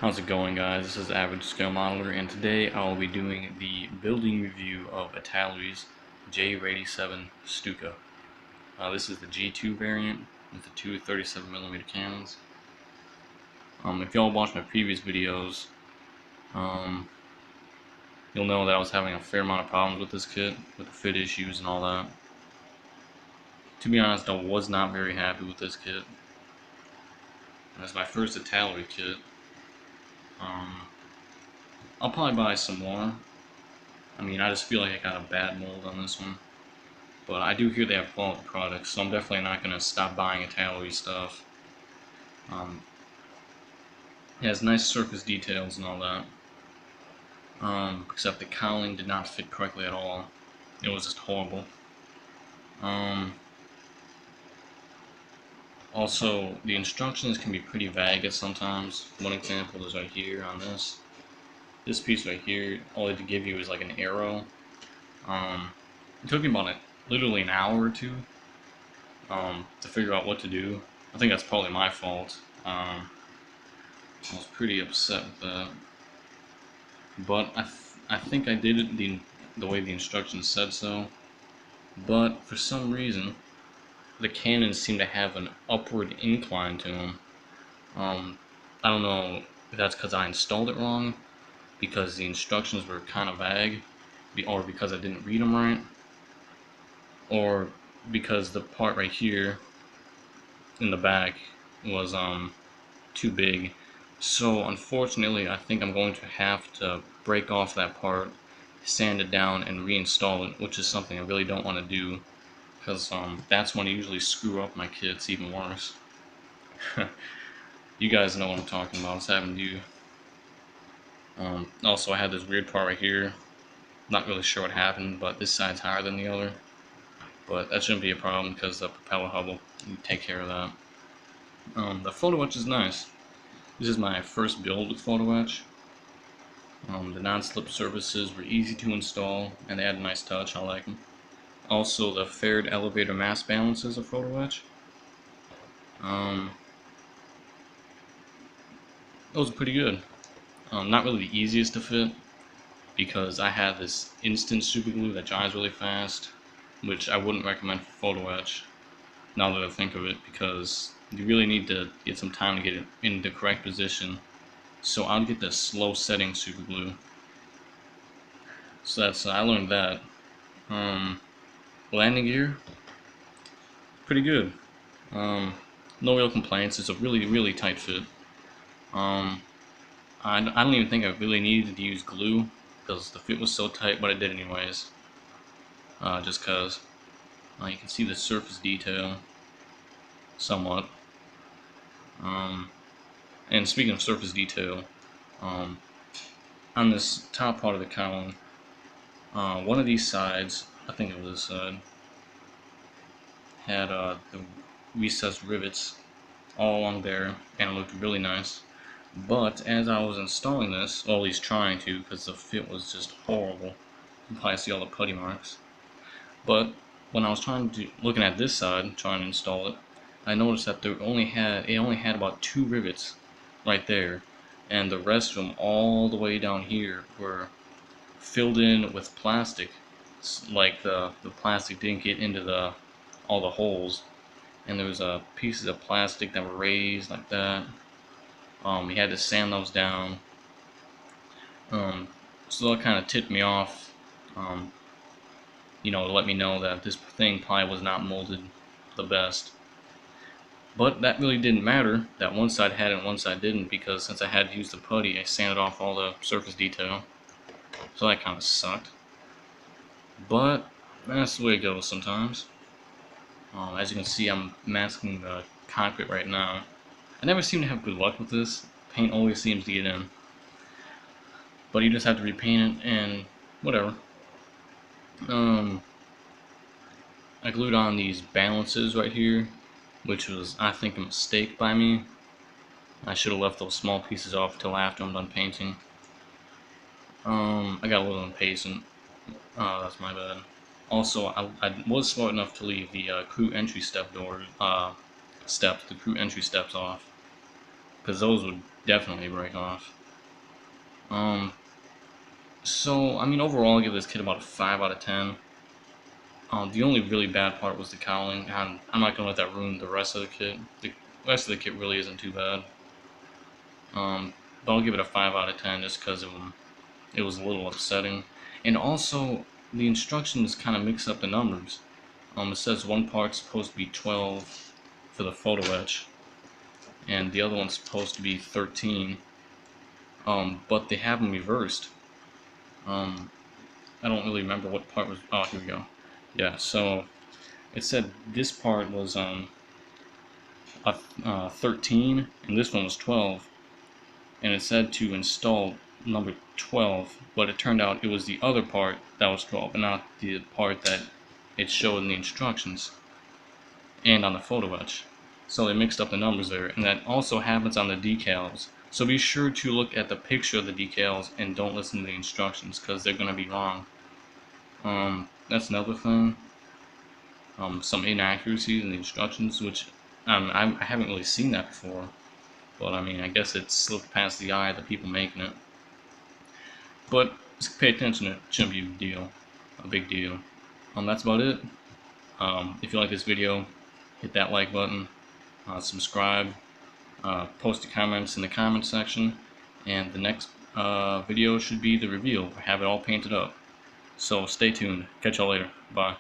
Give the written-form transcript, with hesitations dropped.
How's it going, guys? This is Average Scale Modeler, and today I will be doing the building review of Italeri's J87 Stuka. This is the G2 variant with the two 37mm cannons. If y'all watched my previous videos, you'll know that I was having a fair amount of problems with this kit, with the fit issues and all that. To be honest, I was not very happy with this kit. It's my first Italeri kit. I'll probably buy some more. I just feel like I got a bad mold on this one. But I do hear they have quality products, so I'm definitely not going to stop buying Italeri stuff. It has nice surface details and all that. Except the cowling did not fit correctly at all. It was just horrible. Also, the instructions can be pretty vague at sometimes. One example is right here on this. This piece right here, all they give you is like an arrow. It took me about literally an hour or two to figure out what to do. I think that's probably my fault. I was pretty upset with that. But I think I did it the way the instructions said so. But for some reason, the cannons seem to have an upward incline to them. I don't know if that's because I installed it wrong, because the instructions were kind of vague, or because I didn't read them right, or because the part right here in the back was too big. So unfortunately, I think I'm going to have to break off that part, sand it down, and reinstall it, which is something I really don't want to do, because that's when I usually screw up my kits even worse. You guys know what I'm talking about. It's happened to you. Also, I had this weird part right here. Not really sure what happened, but this side's higher than the other. But that shouldn't be a problem because the propeller hub will take care of that. The photo etch is nice. This is my first build with photo etch. The non-slip surfaces were easy to install, and they had a nice touch. I like them. Also, the faired elevator mass balances of photo etch. Those are pretty good. Not really the easiest to fit, because I had this instant super glue that dries really fast, which I wouldn't recommend for photo etch, now that I think of it, because you really need to get some time to get it in the correct position. So I'll get the slow setting super glue. So I learned that. Landing gear, pretty good. No real complaints. It's a really tight fit. I don't even think I really needed to use glue because the fit was so tight, but I did anyways. Just cause you can see the surface detail somewhat. And speaking of surface detail, on this top part of the cowling, one of these sides, I think it was this side, had the recessed rivets all along there, and it looked really nice. But as I was installing this, or at least trying to, because the fit was just horrible, you can probably see all the putty marks. But when I was looking at this side, trying to install it, I noticed that it only had about 2 rivets right there, and the rest of them all the way down here were filled in with plastic. Like the plastic didn't get into all the holes, and there was pieces of plastic that were raised like that. We had to sand those down. So that kind of tipped me off, to let me know that this thing probably was not molded the best. But that really didn't matter, that one side had it and one side didn't, because since I had to use the putty, I sanded off all the surface detail. So that kind of sucked. But that's the way it goes sometimes. As you can see, I'm masking the cockpit right now. I never seem to have good luck with this. Paint always seems to get in. But you just have to repaint it and whatever. I glued on these balances right here, which was, I think, a mistake by me. I should have left those small pieces off until after I'm done painting. I got a little impatient. That's my bad. Also, I was smart enough to leave the crew entry steps off, because those would definitely break off. So I mean, overall, I give this kit about a 5 out of 10. The only really bad part was the cowling, and I'm not gonna let that ruin the rest of the kit. The rest of the kit really isn't too bad. But I'll give it a 5 out of 10 just because it was a little upsetting. And also, the instructions kind of mix up the numbers. It says one part's supposed to be 12 for the photo etch, and the other one's supposed to be 13. But they have them reversed. I don't really remember what part was. Oh, here we go. Yeah, so it said this part was a 13, and this one was 12. And it said to install number 12, but it turned out it was the other part that was 12, and not the part that it showed in the instructions and on the photo etch. So they mixed up the numbers there, and that also happens on the decals. So be sure to look at the picture of the decals and don't listen to the instructions, because they're going to be wrong. That's another thing. Some inaccuracies in the instructions, which I haven't really seen that before. But I mean, I guess it slipped past the eye of the people making it. But just pay attention, it shouldn't be a big deal. That's about it. If you like this video, hit that like button, subscribe, post your comments in the comment section, and the next video should be the reveal. I have it all painted up. So stay tuned. Catch y'all later. Bye.